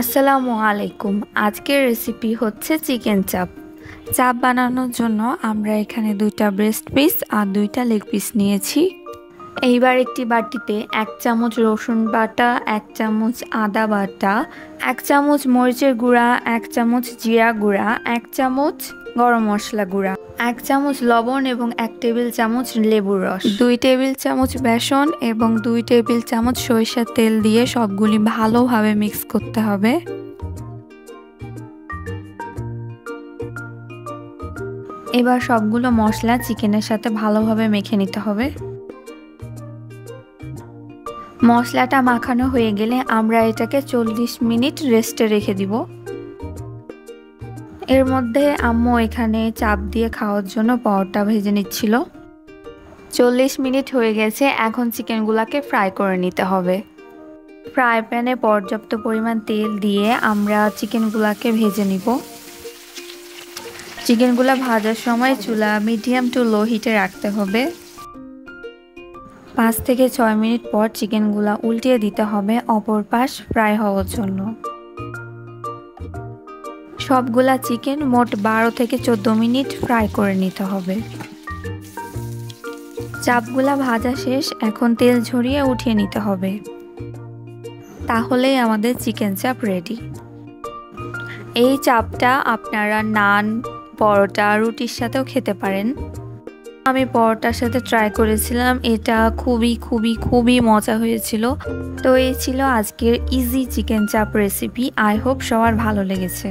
আসসালামু আলাইকুম। আজকের রেসিপি হচ্ছে চিকেন চাপ। চাপ বানানোর জন্য আমরা এখানে 2টা ব্রেস্ট পিস আর 2টা লেগ পিস নিয়েছি। এইবার একটি বাটিতে 1 চামচ রসুন বাটা, 1 চামচ আদা বাটা, 1 চামচ মরিচের গুঁড়া, 1 চামচ জিরা গুঁড়া, 1 চামচ গরম মশলা গুঁড়া, 1 চামচ লবণ এবং 1 টেবিল চামচ লেবুর রস, 2 টেবিল চামচ বেসন এবং 2 টেবিল চামচ সরিষার তেল দিয়ে সবগুলি ভালোভাবে মিক্স করতে হবে। এবার সবগুলো মশলা চিকেনের সাথে ভালোভাবে মেখে নিতে হবে। মশলাটা মাখানো হয়ে গেলে আমরা এটাকে 40 মিনিট রেস্টে রেখে দিব। এর মধ্যে আম্মু এখানে চাপ দিয়ে খাওয়ার জন্য পরোটা ভেজে নিচ্ছিল। 40 মিনিট হয়ে গেছে, এখন চিকেনগুলোকে ফ্রাই করে নিতে হবে। ফ্রাই প্যানে পর্যাপ্ত পরিমাণ তেল দিয়ে আমরা চিকেনগুলোকে ভেজে নিব। চিকেনগুলো ভাজার সময় চুলা মিডিয়াম টু লো হিটে রাখতে হবে। 5 থেকে 6 মিনিট পর চিকেনগুলো উল্টিয়ে দিতে হবে অপর পাশ ফ্রাই হওয়ার জন্য। সবগুলা চিকেন মোট 12 থেকে 14 মিনিট ফ্রাই করে নিতে হবে। চাপগুলা ভাজা শেষ, এখন তেল ঝরিয়ে উঠিয়ে নিতে হবে। তাহলেই আমাদের চিকেন চাপ রেডি। এই চাপটা আপনারা নান, পরোটা, রুটির সাথেও খেতে পারেন। আমি পরোটার সাথে ট্রাই করেছিলাম, এটা খুবই মজা হয়েছিল। তো এই ছিল আজকের ইজি চিকেন চাপ রেসিপি। আই হোপ সবার ভালো লেগেছে।